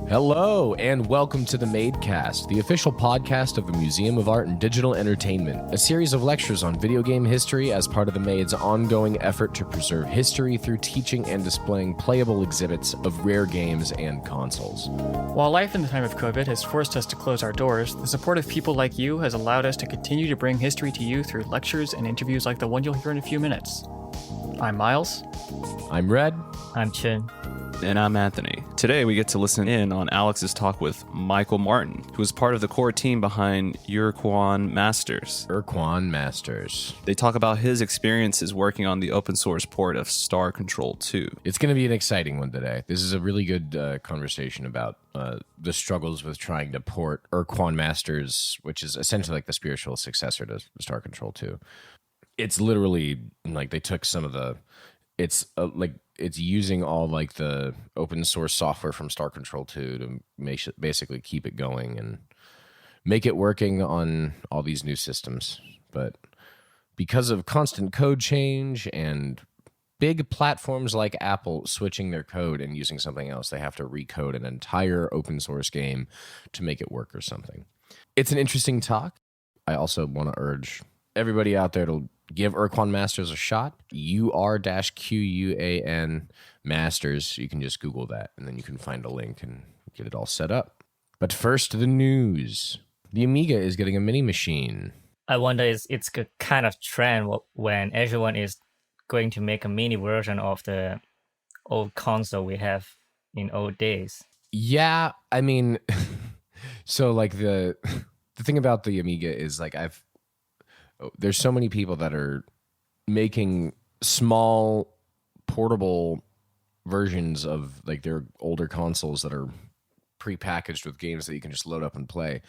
Hello, and welcome to the Madecast, the official podcast of the Museum of Art and Digital Entertainment, a series of lectures on video game history as part of the Made's ongoing effort to preserve history through teaching and displaying playable exhibits of rare games and consoles. While life in the time of COVID has forced us to close our doors, the support of people like you has allowed us to continue to bring history to you through lectures and interviews like the one you'll hear in a few minutes. I'm Miles. I'm Red. I'm Chin. And I'm Anthony. Today we get to listen in on Alex's talk with Michael Martin, who is part of the core team behind Ur-Quan Masters. Ur-Quan Masters. They talk about his experiences working on the open source port of Star Control 2. It's going to be an exciting one today. This is a really good conversation about the struggles with trying to port Ur-Quan Masters, which is essentially like the spiritual successor to Star Control 2. It's literally like they took some of the... It's using all like the open source software from Star Control 2 to basically keep it going and make it working on all these new systems. But because of constant code change and big platforms like Apple switching their code and using something else, they have to recode an entire open source game to make it work or something. It's an interesting talk. I also want to urge everybody out there to give Ur-Quan Masters a shot. UR-QUAN Masters. You can just Google that, and then you can find a link and get it all set up. But first, the news. The Amiga is getting a mini machine. I wonder it's a kind of trend when everyone is going to make a mini version of the old console we have in old days. Yeah, I mean, so like the thing about the Amiga is like there's so many people that are making small portable versions of like their older consoles that are prepackaged with games that you can just load up and play.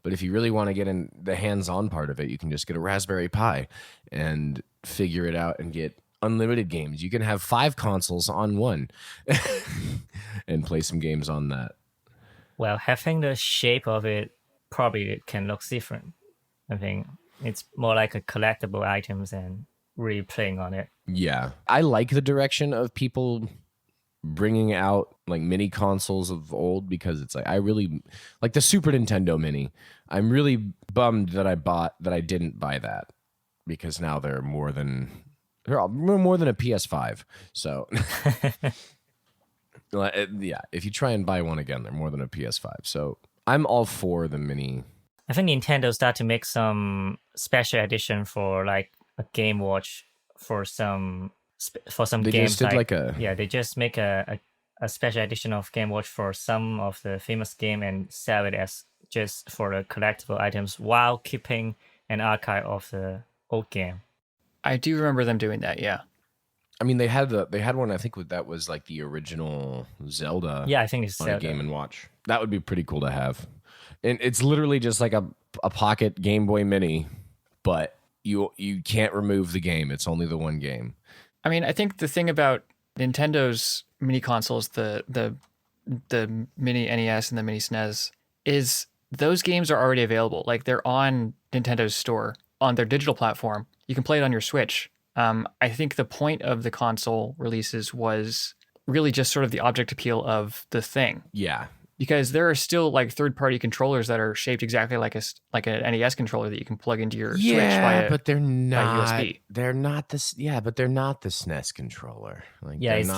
But if you really want to get in the hands-on part of it, you can just get a Raspberry Pi and figure it out and get unlimited games. You can have 5 consoles on one and play some games on that. Well, having the shape of it probably can look different. I think it's more like a collectible items and really playing on it. Yeah. I like the direction of people bringing out like mini consoles of old because it's like I really like the Super Nintendo Mini. I'm really bummed that I didn't buy that because now they're more than a PS5. So yeah, if you try and buy one again, they're more than a PS5. So I'm all for the mini. I think Nintendo start to make some special edition for like a Game Watch for some they games. They just make a special edition of Game Watch for some of the famous game and sell it as just for the collectible items while keeping an archive of the old game. I do remember them doing that, yeah. I mean, they had one. I think that was like the original Zelda. Yeah, I think it's on Zelda. a Game & Watch. That would be pretty cool to have. And it's literally just like a pocket Game Boy Mini, but you can't remove the game. It's only the one game. I mean, I think the thing about Nintendo's mini consoles, the mini NES and the mini SNES, is those games are already available. Like they're on Nintendo's store on their digital platform. You can play it on your Switch. I think the point of the console releases was really just sort of the object appeal of the thing. Yeah. Because there are still like third-party controllers that are shaped exactly like an NES controller that you can plug into your Switch via but they're not USB. They're not this. Yeah, but they're not the SNES controller. Like, Yeah, it's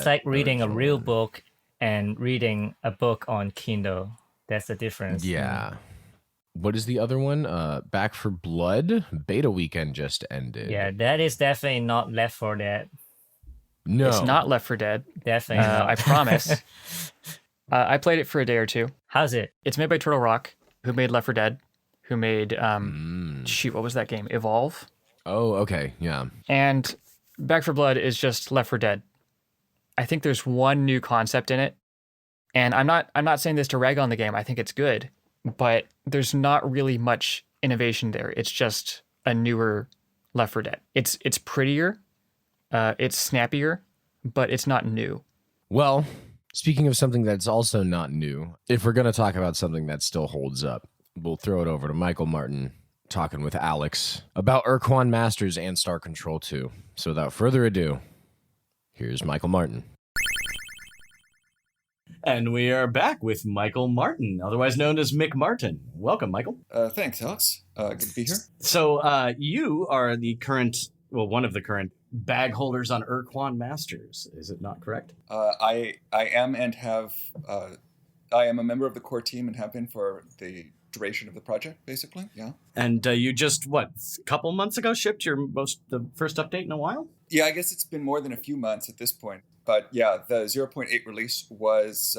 like reading a real one. book and reading a book on Kindle. That's the difference. Yeah. What is the other one? Back for Blood beta weekend just ended. Yeah, that is definitely not Left 4 Dead. No, It's not Left 4 Dead. Definitely not. I promise. I played it for a day or two. How's it? It's made by Turtle Rock, who made Left 4 Dead, who made what was that game? Evolve. Oh, okay, yeah. And Back 4 Blood is just Left 4 Dead. I think there's one new concept in it, and I'm not saying this to rag on the game. I think it's good, but there's not really much innovation there. It's just a newer Left 4 Dead. It's prettier, it's snappier, but it's not new. Well, speaking of something that's also not new, if we're going to talk about something that still holds up, we'll throw it over to Michael Martin talking with Alex about Ur-Quan Masters and Star Control 2. So without further ado, here's Michael Martin. And we are back with Michael Martin, otherwise known as Mick Martin. Welcome, Michael. Thanks, Alex. Good to be here. So you are the current, one of the current bag holders on Ur-Quan Masters. Is it not correct? I am and have. I am a member of the core team and have been for the duration of the project, basically. Yeah. And you just, a couple months ago shipped the first update in a while? Yeah, I guess it's been more than a few months at this point. But yeah, the 0.8 release was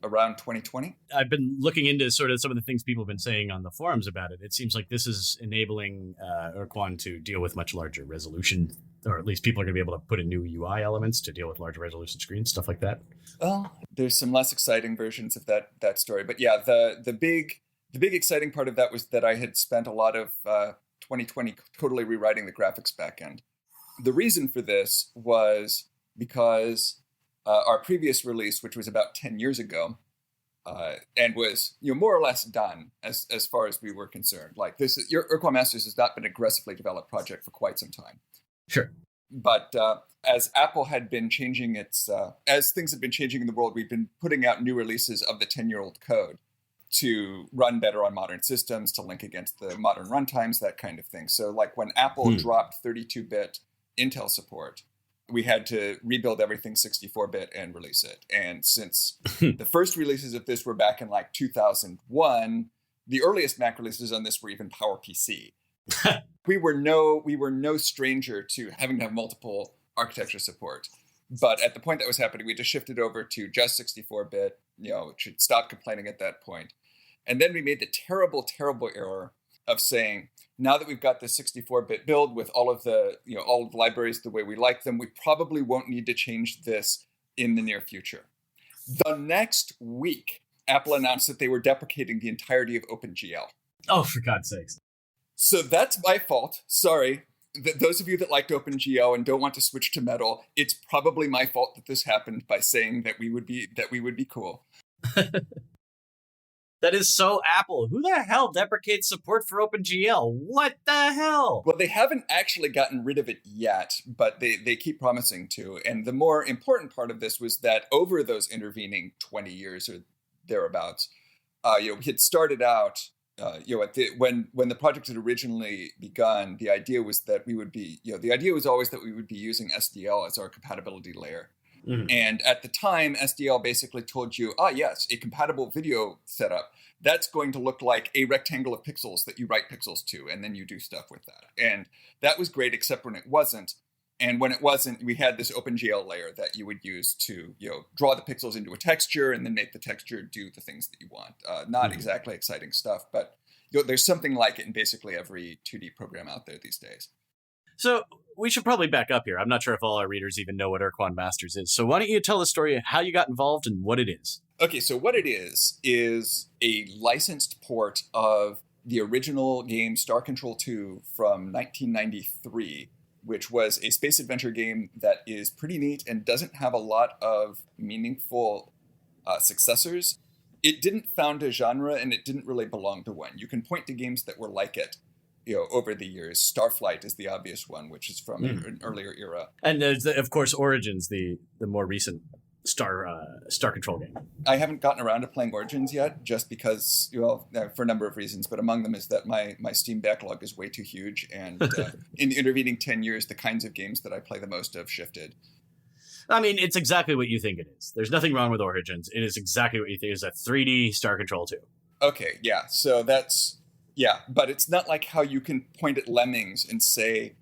around 2020. I've been looking into sort of some of the things people have been saying on the forums about it. It seems like this is enabling Ur-Quan to deal with much larger resolution, or at least people are going to be able to put in new UI elements to deal with larger resolution screens, stuff like that. Well, there's some less exciting versions of that story. But yeah, the big exciting part of that was that I had spent a lot of 2020 totally rewriting the graphics backend. The reason for this was because our previous release, which was about 10 years ago, and was more or less done as far as we were concerned. Like your Ur-Quan Masters has not been an aggressively developed project for quite some time. Sure. But as Apple had been changing as things have been changing in the world, we've been putting out new releases of the 10-year-old code to run better on modern systems, to link against the modern runtimes, that kind of thing. So like when Apple dropped 32-bit Intel support, we had to rebuild everything 64-bit and release it. And since the first releases of this were back in like 2001, the earliest Mac releases on this were even PowerPC. We were no stranger to having to have multiple architecture support. But at the point that was happening, we just shifted over to just 64-bit, should stop complaining at that point. And then we made the terrible, terrible error of saying, now that we've got the 64-bit build with all of the libraries the way we like them, we probably won't need to change this in the near future. The next week, Apple announced that they were deprecating the entirety of OpenGL. Oh, for God's sakes. So that's my fault. Sorry. Those of you that liked OpenGL and don't want to switch to Metal, it's probably my fault that this happened by saying that we would be cool. That is so Apple. Who the hell deprecates support for OpenGL? What the hell? Well, they haven't actually gotten rid of it yet, but they keep promising to. And the more important part of this was that over those intervening 20 years or thereabouts, we had started out, when the project had originally begun, the idea was that we would be, the idea was always that we would be using SDL as our compatibility layer. Mm-hmm. And at the time, SDL basically told you, yes, a compatible video setup, that's going to look like a rectangle of pixels that you write pixels to, and then you do stuff with that. And that was great, except when it wasn't. And when it wasn't, we had this OpenGL layer that you would use to, draw the pixels into a texture and then make the texture do the things that you want. Not exactly exciting stuff, but there's something like it in basically every 2D program out there these days. So we should probably back up here. I'm not sure if all our readers even know what Ur-Quan Masters is. So why don't you tell the story of how you got involved and what it is? Okay, so what it is a licensed port of the original game Star Control 2 from 1993, which was a space adventure game that is pretty neat and doesn't have a lot of meaningful successors. It didn't found a genre and it didn't really belong to one. You can point to games that were like it, over the years. Starflight is the obvious one, which is from an earlier era. And there's, of course, Origins, the more recent Star Control game. I haven't gotten around to playing Origins yet, just because, for a number of reasons, but among them is that my Steam backlog is way too huge, and in the intervening 10 years, the kinds of games that I play the most have shifted. I mean, it's exactly what you think it is. There's nothing wrong with Origins. It is exactly what you think. It's a 3D Star Control 2. Okay, yeah, so that's... Yeah, but it's not like how you can point at Lemmings and say,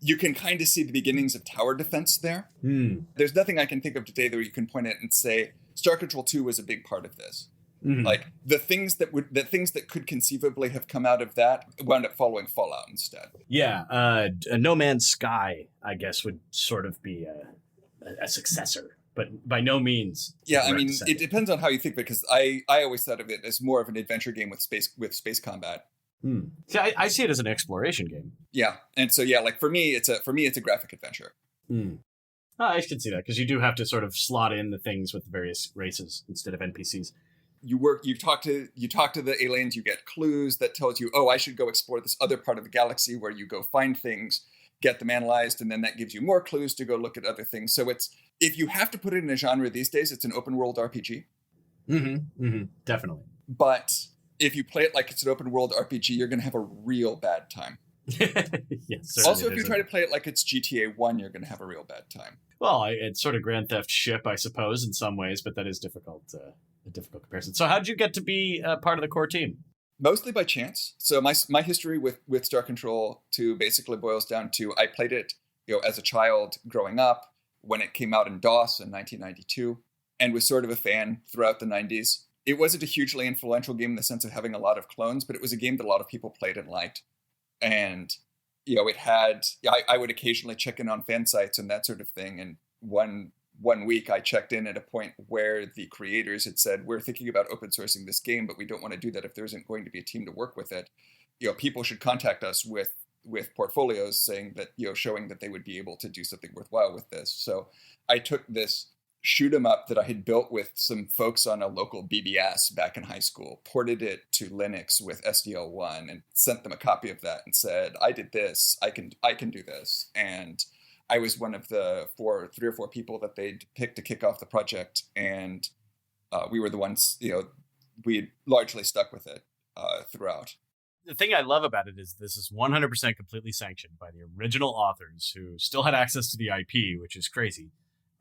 you can kind of see the beginnings of tower defense there. There's nothing I can think of today where you can point at and say, Star Control 2 was a big part of this. Like the things that could conceivably have come out of that wound up following Fallout instead. Yeah, No Man's Sky, I guess, would sort of be a successor. But by no means. Yeah, I mean, it depends on how you think, because I always thought of it as more of an adventure game with space combat. See, I see it as an exploration game. Yeah, and so like for me, it's a graphic adventure. I can see that, because you do have to sort of slot in the things with the various races instead of NPCs. You talk to the aliens, you get clues that tells you, I should go explore this other part of the galaxy, where you go find things, get them analyzed, and then that gives you more clues to go look at other things. So if you have to put it in a genre these days, it's an open world RPG. Definitely. But if you play it like it's an open world RPG, you're going to have a real bad time. Yes. Also, if you try to play it like it's GTA 1, you're going to have a real bad time. Well, it's sort of Grand Theft Ship, I suppose, in some ways, but that is difficult. A difficult comparison. So, how did you get to be part of the core team? Mostly by chance. So my history with Star Control 2 basically boils down to I played it, as a child growing up when it came out in DOS in 1992, and was sort of a fan throughout the 90s. It wasn't a hugely influential game in the sense of having a lot of clones, but it was a game that a lot of people played and liked. And it had I would occasionally check in on fan sites and that sort of thing. And one week I checked in at a point where the creators had said, we're thinking about open sourcing this game, but we don't want to do that if there isn't going to be a team to work with it. People should contact us with portfolios saying that, showing that they would be able to do something worthwhile with this. So I took this shoot 'em up that I had built with some folks on a local BBS back in high school, ported it to Linux with SDL1, and sent them a copy of that and said, I did this, I can do this. And I was one of the 3 or 4 people that they'd picked to kick off the project, and we were the ones, we largely stuck with it throughout. The thing I love about it is this is 100% completely sanctioned by the original authors who still had access to the IP, which is crazy.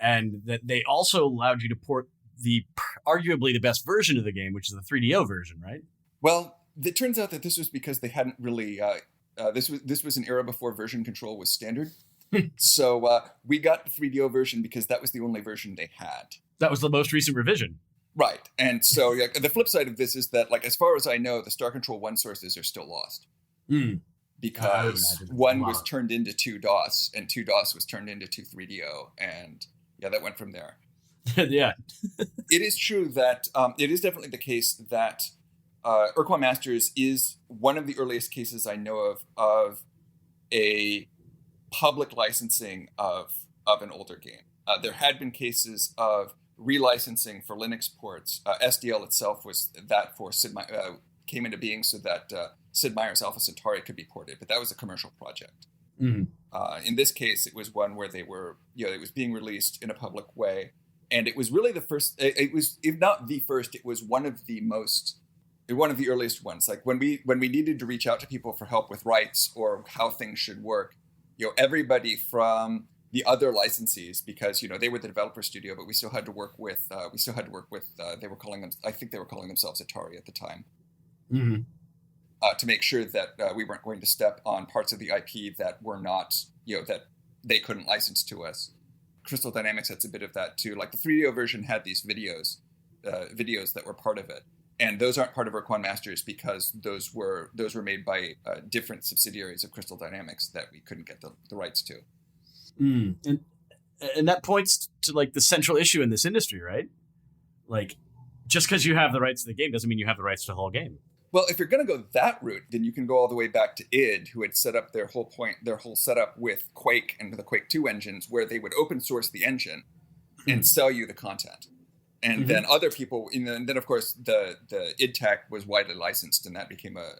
And that they also allowed you to port the arguably the best version of the game, which is the 3DO version, right? Well, it turns out that this was because they hadn't really, this was an era before version control was standard. So we got the 3DO version because that was the only version they had. That was the most recent revision. Right. And so the flip side of this is that, as far as I know, the Star Control 1 sources are still lost. Because 1 was turned into 2 DOS, and 2 DOS was turned into 2 3DO. And that went from there. Yeah. It is true that it is definitely the case that Ur-Quan Masters is one of the earliest cases I know of a public licensing of an older game. There had been cases of relicensing for Linux ports. SDL itself was that for Sid came into being so that Sid Meier's Alpha Centauri could be ported, but that was a commercial project. In this case, it was one where they were, it was being released in a public way, and it was really the first. It was, if not the first, it was one of the earliest ones. Like when we needed to reach out to people for help with rights or how things should work, everybody from the other licensees, because they were the developer studio, but we still had to work with they were calling themselves Atari at the time. To make sure that we weren't going to step on parts of the IP that were not, that they couldn't license to us. Crystal Dynamics has a bit of that too. Like the 3DO version had these videos that were part of it, and those aren't part of Ur-Quan Masters because those were made by different subsidiaries of Crystal Dynamics that we couldn't get the rights to. And that points to the central issue in this industry, right? Just because you have the rights to the game doesn't mean you have the rights to the whole game. Well, if you're going to go that route, then you can go all the way back to id, who had set up their whole setup with Quake and the Quake 2 engines, where they would open source the engine and sell you the content. And then other people, and then of course the id tech was widely licensed, and that became a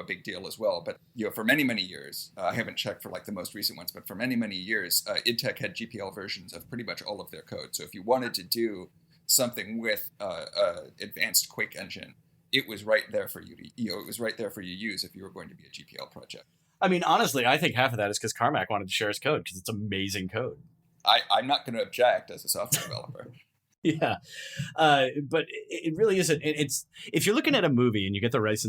big deal as well. But for many years, I haven't checked for the most recent ones, but for many years, id tech had GPL versions of pretty much all of their code. So if you wanted to do something with advanced Quake engine, it was right there for you to use if you were going to be a GPL project. I mean, honestly, I think half of that is because Carmack wanted to share his code because it's amazing code. I'm not going to object as a software developer. Yeah, but it really isn't. It's if you're looking at a movie and you get the rights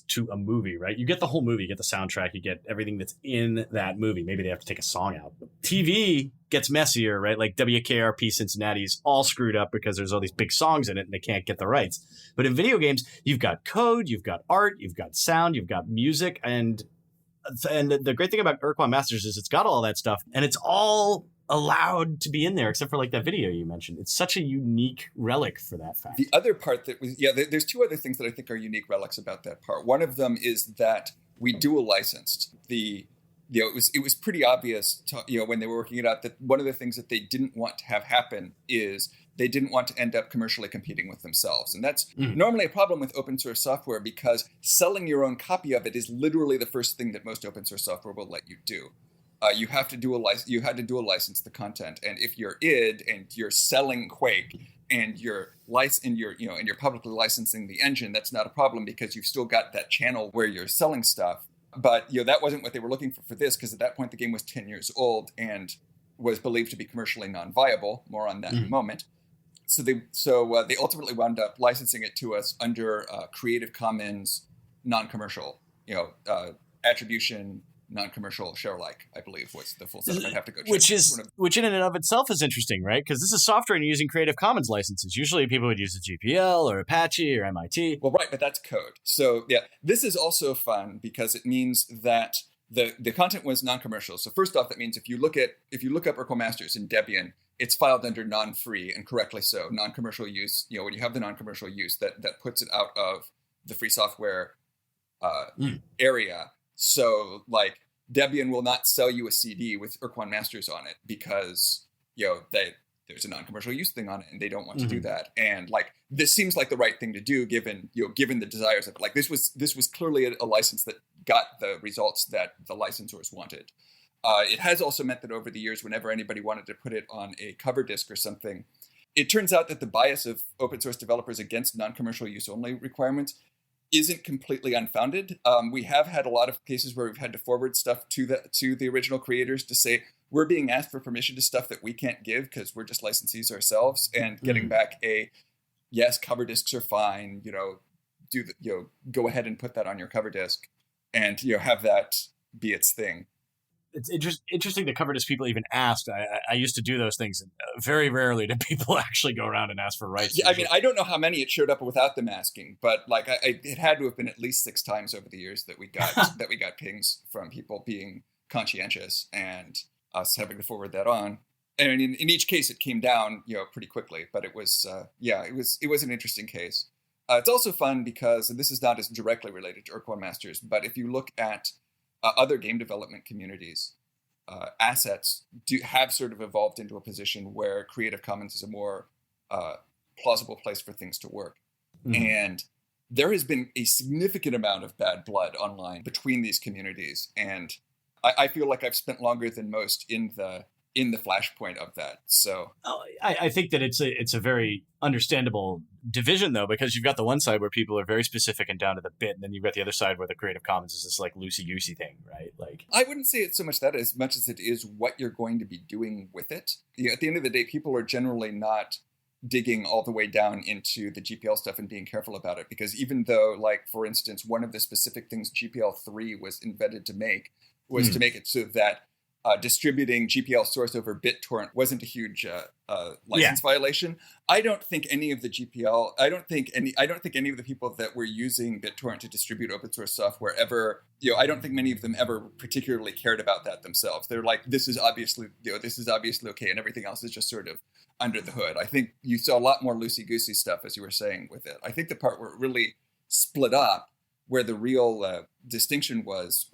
to a movie, right? You get the whole movie, you get the soundtrack, you get everything that's in that movie. Maybe they have to take a song out. TV gets messier, right? Like WKRP Cincinnati's all screwed up because there's all these big songs in it and they can't get the rights. But in video games, you've got code, you've got art, you've got sound, you've got music, and the great thing about Ur-Quan Masters is it's got all that stuff, and it's all allowed to be in there, except for that video you mentioned. It's such a unique relic for that fact. The other part that was, there's 2 other things that I think are unique relics about that part. One of them is that we dual licensed. It was pretty obvious when they were working it out that one of the things that they didn't want to have happen is they didn't want to end up commercially competing with themselves. And that's normally a problem with open source software, because selling your own copy of it is literally the first thing that most open source software will let you do. You had to dual license the content, and if you're id and you're selling Quake, and you're publicly licensing the engine, that's not a problem because you've still got that channel where you're selling stuff. But that wasn't what they were looking for this, because at that point the game was 10 years old and was believed to be commercially non-viable. More on that in a moment. So they ultimately wound up licensing it to us under Creative Commons non-commercial, attribution, non-commercial, share alike, I believe was the full set. I'd have to go check. Which in and of itself is interesting, right? Because this is software and you're using Creative Commons licenses. Usually people would use a GPL or Apache or MIT. Well, right, but that's code. So yeah, this is also fun because it means that the content was non-commercial. So first off, that means if you look up Ur-Quan Masters in Debian, it's filed under non-free, and correctly so. Non-commercial use, when you have the non-commercial use, that puts it out of the free software area. So like Debian will not sell you a CD with Ur-Quan Masters on it because there's a non-commercial use thing on it, and they don't want to do that. And like this seems like the right thing to do given the desires of it. Like this was clearly a license that got the results that the licensors wanted. It has also meant that over the years, whenever anybody wanted to put it on a cover disk or something, it turns out that the bias of open source developers against non-commercial use only requirements isn't completely unfounded. We have had a lot of cases where we've had to forward stuff to the original creators to say, we're being asked for permission to stuff that we can't give because we're just licensees ourselves, and getting back yes, cover disks are fine, go ahead and put that on your cover disk and have that be its thing. It's interesting the cover disk people even asked. I used to do those things, and very rarely did people actually go around and ask for rights. Yeah, I mean, I don't know how many it showed up without them asking, but like it had to have been at least 6 times over the years that we got pings from people being conscientious and us having to forward that on. And in each case, it came down pretty quickly. But it was it was an interesting case. It's also fun because, and this is not as directly related to Ur-Quan Masters, but if you look at other game development communities, assets have sort of evolved into a position where Creative Commons is a more plausible place for things to work. And there has been a significant amount of bad blood online between these communities. And I feel like I've spent longer than most in the flashpoint of that. So I think that it's a very understandable division, though, because you've got the one side where people are very specific and down to the bit, and then you've got the other side where the Creative Commons is this like loosey-goosey thing, right? Like, I wouldn't say it's so much that as much as it is what you're going to be doing with it. At the end of the day, people are generally not digging all the way down into the GPL stuff and being careful about it, because even though, like, for instance, one of the specific things GPL 3 was invented to make was to make it so that distributing GPL source over BitTorrent wasn't a huge license violation. I don't think any of the GPL, I don't think any of the people that were using BitTorrent to distribute open source software ever, I don't think many of them ever particularly cared about that themselves. They're like, this is obviously okay, and everything else is just sort of under the hood. I think you saw a lot more loosey-goosey stuff, as you were saying, with it. I think the part where it really split up, where the real distinction was,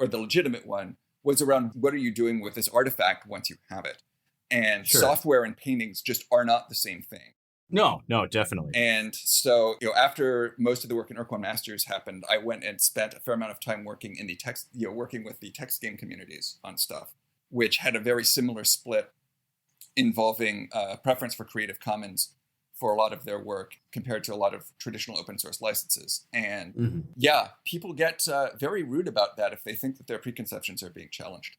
or the legitimate one, was around what are you doing with this artifact once you have it. And software and paintings just are not the same thing. No, definitely. And so, after most of the work in Ur-Quan Masters happened, I went and spent a fair amount of time working in the text, working with the text game communities on stuff, which had a very similar split involving preference for Creative Commons for a lot of their work compared to a lot of traditional open source licenses. And people get very rude about that if they think that their preconceptions are being challenged.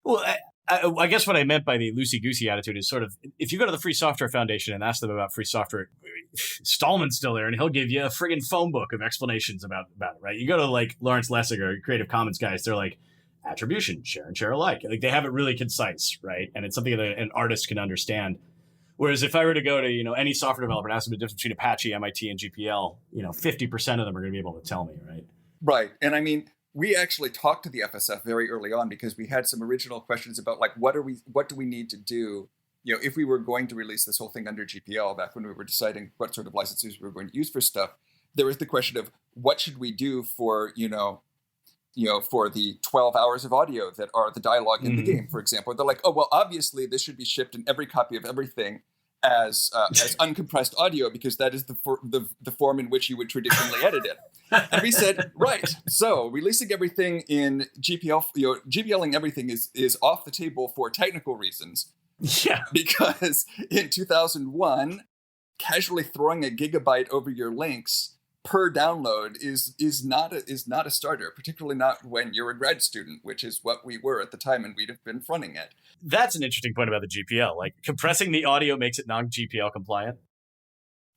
Well, I guess what I meant by the loosey-goosey attitude is sort of, if you go to the Free Software Foundation and ask them about free software, Stallman's still there, and he'll give you a friggin' phone book of explanations about it, right? You go to like Lawrence Lessig or Creative Commons guys, they're like, attribution, share and share alike. Like, they have it really concise, right? And it's something that an artist can understand. Whereas if I were to go to, any software developer and ask them the difference between Apache, MIT, and GPL, 50% of them are going to be able to tell me, right? Right. And I mean, we actually talked to the FSF very early on because we had some original questions about, like, what do we need to do, if we were going to release this whole thing under GPL back when we were deciding what sort of licenses we were going to use for stuff. There was the question of what should we do for, for the 12 hours of audio that are the dialogue in the game, for example. They're like, oh, well, obviously this should be shipped in every copy of everything as uncompressed audio, because that is the form in which you would traditionally edit it. And we said, right, so releasing everything in GPL, GPLing everything is off the table for technical reasons. Yeah. Because in 2001, casually throwing a gigabyte over your links per download is not a starter, particularly not when you're a grad student, which is what we were at the time, and we'd have been fronting it. That's an interesting point about the GPL. Like, compressing the audio makes it non-GPL compliant.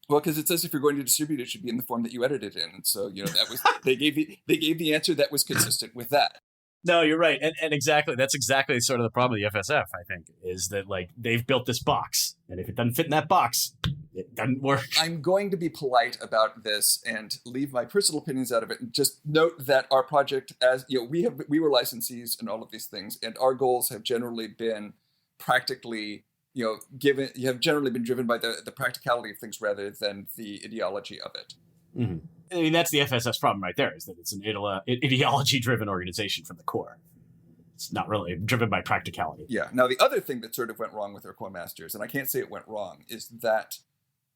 Well, because it says if you're going to distribute it, should be in the form that you edited it in. And so, that was they gave the answer that was consistent with that. No, you're right. And exactly, that's exactly sort of the problem with the FSF, I think, is that, like, they've built this box, and if it doesn't fit in that box, it doesn't work. I'm going to be polite about this and leave my personal opinions out of it, and just note that our project, as we were licensees and all of these things, and our goals have generally been practically, have generally been driven by the practicality of things rather than the ideology of it. Mm-hmm. I mean, that's the FSS problem right there, is that it's an ideology-driven organization from the core. It's not really driven by practicality. Yeah. Now, the other thing that sort of went wrong with Ur-Quan Masters, and I can't say it went wrong, is that,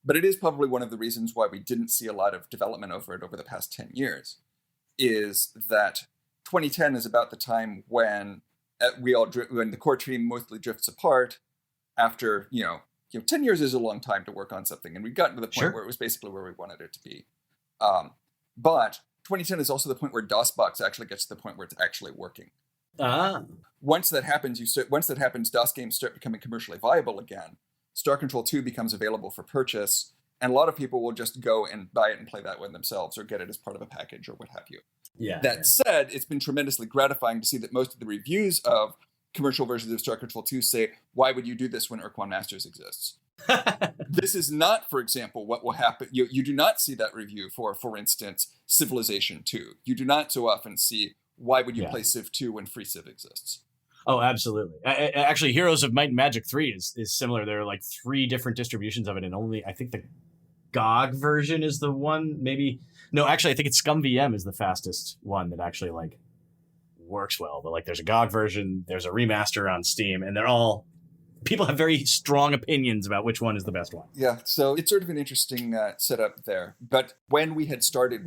but it is probably one of the reasons why we didn't see a lot of development over it over the past 10 years, is that 2010 is about the time when when the core team mostly drifts apart after, 10 years is a long time to work on something, and we've gotten to the point where it was basically where we wanted it to be. But 2010 is also the point where DOSBox actually gets to the point where it's actually working. Once that happens, DOS games start becoming commercially viable again. Star Control 2 becomes available for purchase, and a lot of people will just go and buy it and play that one themselves, or get it as part of a package, or what have you. Yeah. That said, it's been tremendously gratifying to see that most of the reviews of commercial versions of Star Control 2 say, "Why would you do this when Ur-Quan Masters exists?" This is not, for example, what will happen. You do not see that review for instance, Civilization 2. You do not so often see, why would you play Civ 2 when Free Civ exists? Oh, absolutely. Actually, Heroes of Might and Magic 3 is similar. There are like 3 different distributions of it, and only, I think the GOG version is the one, maybe. No, actually, I think it's ScumVM is the fastest one that actually, like, works well. But, like, there's a GOG version, there's a remaster on Steam, and they're all... People have very strong opinions about which one is the best one. Yeah, so it's sort of an interesting setup there. But when we had started,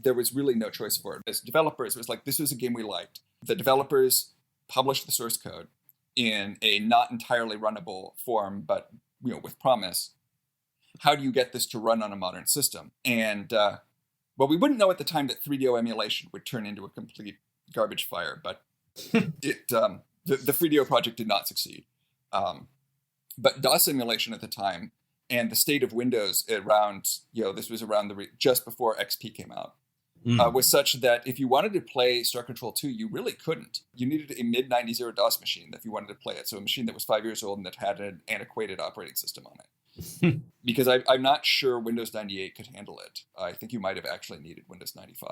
there was really no choice for it. As developers, it was like, this was a game we liked. The developers published the source code in a not entirely runnable form, but with promise. How do you get this to run on a modern system? And we wouldn't know at the time that 3DO emulation would turn into a complete garbage fire, but the 3DO project did not succeed. But DOS emulation at the time, and the state of Windows around, this was around just before XP came out, was such that if you wanted to play Star Control 2, you really couldn't. You needed a mid-90s DOS machine if you wanted to play it. So a machine that was 5 years old and that had an antiquated operating system on it. Because I'm not sure Windows 98 could handle it. I think you might have actually needed Windows 95.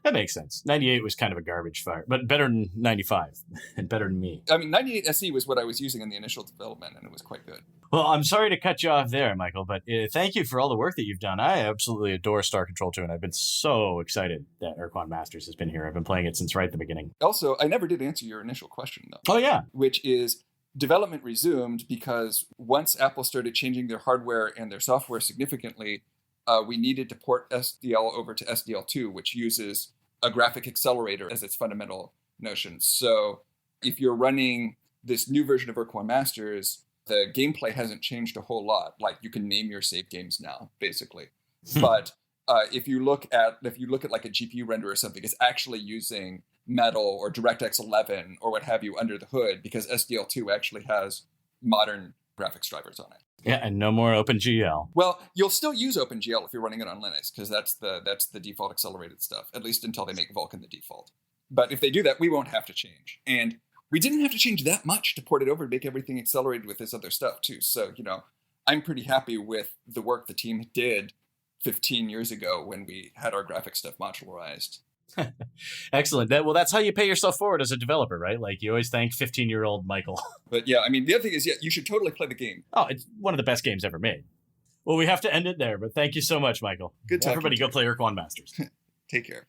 That makes sense. 98 was kind of a garbage fire, but better than 95 and better than me. I mean, 98 SE was what I was using in the initial development, and it was quite good. Well, I'm sorry to cut you off there, Michael, but thank you for all the work that you've done. I absolutely adore Star Control 2, and I've been so excited that Ur-Quan Masters has been here. I've been playing it since right at the beginning. Also, I never did answer your initial question, though. Oh, yeah. Which is... development resumed because once Apple started changing their hardware and their software significantly, we needed to port SDL over to SDL2, which uses a graphic accelerator as its fundamental notion. So if you're running this new version of Ur-Quan Masters, the gameplay hasn't changed a whole lot. Like, you can name your save games now, basically. But if you look at like a GPU render or something, it's actually using Metal or DirectX 11 or what have you under the hood, because SDL2 actually has modern graphics drivers on it. Yeah, and no more OpenGL. Well, you'll still use OpenGL if you're running it on Linux, because that's the default accelerated stuff, at least until they make Vulkan the default. But if they do that, we won't have to change. And we didn't have to change that much to port it over to make everything accelerated with this other stuff too. So, I'm pretty happy with the work the team did 15 years ago when we had our graphic stuff modularized. Excellent. That's how you pay yourself forward as a developer, right? Like, you always thank 15-year-old Michael. But yeah, I mean, the other thing is, you should totally play the game. Oh, it's one of the best games ever made. Well, we have to end it there, but thank you so much, Michael. Good talking. Everybody go play Ur-Quan Masters. Take care.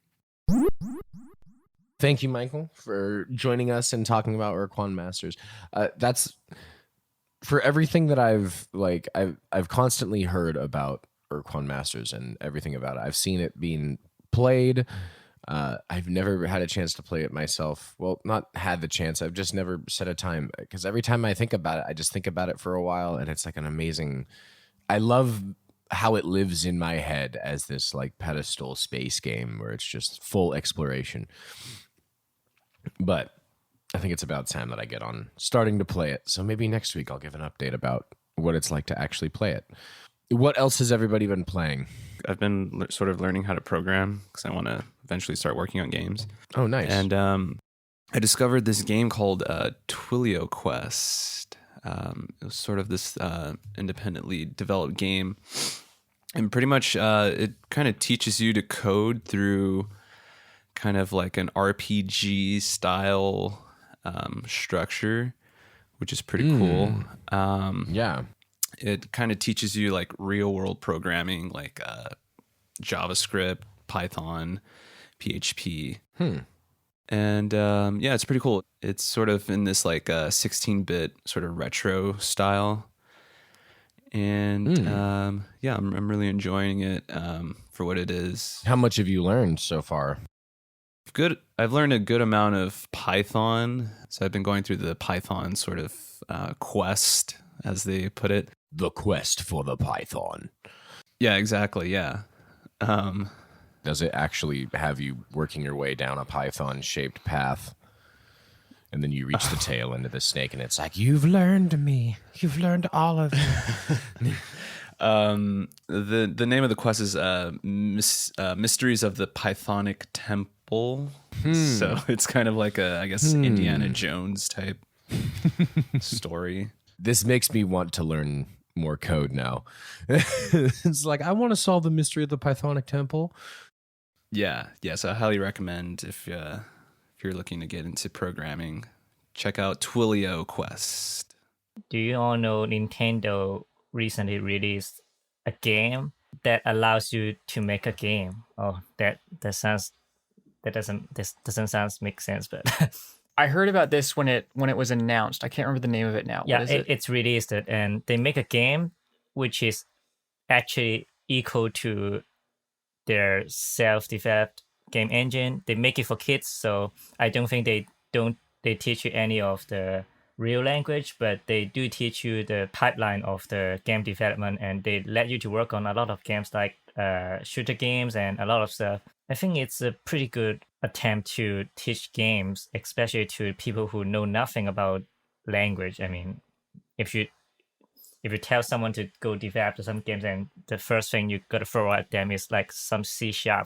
Thank you, Michael, for joining us and talking about Ur-Quan Masters. That's for everything that I've constantly heard about Ur-Quan Masters and everything about it. I've seen it being played. I've never had a chance to play it myself. Well, not had the chance. I've just never set a time because every time I think about it, I just think about it for a while, and it's like an amazing. I love how it lives in my head as this like pedestal space game where it's just full exploration. But I think it's about time that I get on starting to play it. So maybe next week I'll give an update about what it's like to actually play it. What else has everybody been playing? I've been sort of learning how to program because I want to eventually start working on games. Oh, nice. And I discovered this game called Twilio Quest. It was sort of this independently developed game. And pretty much it kind of teaches you to code through kind of like an RPG style structure, which is pretty cool. Yeah. It kind of teaches you like real world programming, like JavaScript, Python, PHP. And yeah, it's pretty cool. It's sort of in this like 16-bit sort of retro style. And yeah, I'm really enjoying it for what it is. How much have you learned so far? I've learned a good amount of Python. So I've been going through the Python sort of quest, as they put it. The quest for the Python. Yeah, exactly. Yeah. Does it actually have you working your way down a Python-shaped path? And then you reach the tail end of the snake, and it's like, you've learned me. You've learned all of me. The name of the quest is Mysteries of the Pythonic Temple. So it's kind of like a, I guess, Indiana Jones type story. This makes me want to learn more code now. It's like, I want to solve the mystery of the Pythonic Temple. Yeah. So I highly recommend if you're looking to get into programming, check out Twilio Quest. Do you all know Nintendo recently released a game that allows you to make a game? Oh, that doesn't make sense, but I heard about this when it was announced. I can't remember the name of it now. yeah, What is it? it's released and they make a game which is actually equal to their self-developed game engine. They make it for kids, so I don't think they teach you any of the real language, but they do teach you the pipeline of the game development, and they let you to work on a lot of games like shooter games and a lot of stuff. I think it's a pretty good attempt to teach games, especially to people who know nothing about language. I mean, if you tell someone to go develop some games, and the first thing you got to throw at them is like some C#, C++,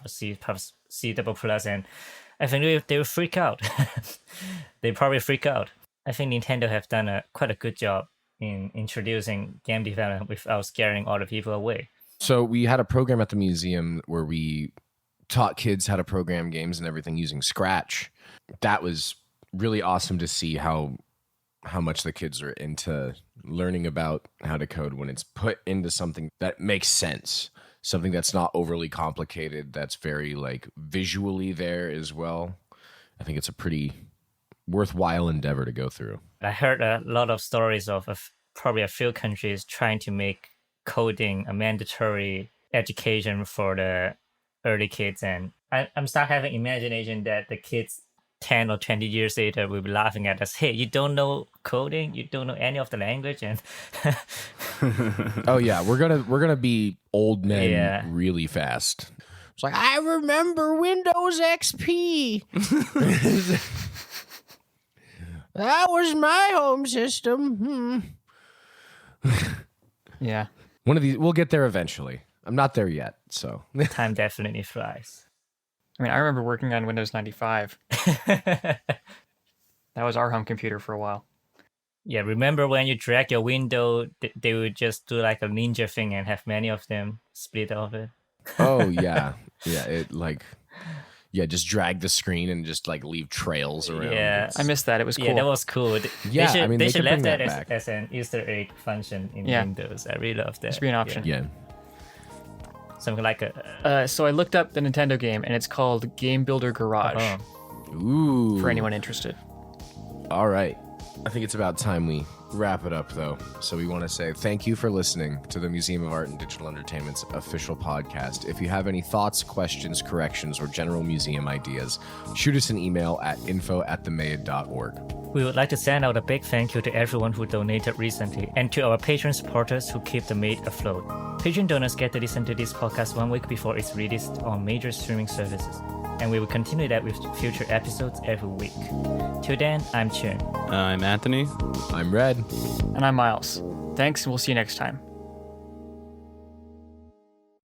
C++, and I think they will freak out. They probably freak out. I think Nintendo have done quite a good job in introducing game development without scaring all the people away. So we had a program at the museum where we taught kids how to program games and everything using Scratch. That was really awesome to see how much the kids are into learning about how to code when it's put into something that makes sense, something that's not overly complicated, that's very like visually there as well. I think it's a pretty worthwhile endeavor to go through. I heard a lot of stories of probably a few countries trying to make coding a mandatory education for the early kids, and I'm start having imagination that the kids 10 or 20 years later will be laughing at us. Hey, you don't know coding? You don't know any of the language? And oh yeah, we're gonna be old men really fast. It's like, I remember Windows XP. That was my home system. Yeah. One of these, we'll get there eventually. I'm not there yet, so time definitely flies. I mean, I remember working on Windows 95. That was our home computer for a while. Yeah, remember when you drag your window, they would just do like a ninja thing and have many of them split off it. Oh yeah, it like, just drag the screen and just like leave trails around. Yeah, I missed that. It was cool. Yeah, that was cool. Yeah, they should left that back as an Easter egg function in Windows. I really love that. It should be an option. Yeah. Something like a. So I looked up the Nintendo game, and it's called Game Builder Garage. Ooh. For anyone interested. All right. I think it's about time we wrap it up, though. So we want to say thank you for listening to the Museum of Art and Digital Entertainment's official podcast. If you have any thoughts, questions, corrections, or general museum ideas, shoot us an email at info@themade.org. We would like to send out a big thank you to everyone who donated recently and to our Patreon supporters who keep the Made afloat. Patreon donors get to listen to this podcast 1 week before it's released on major streaming services. And we will continue that with future episodes every week. Till then, I'm Chun. I'm Anthony. I'm Red. And I'm Miles. Thanks, and we'll see you next time.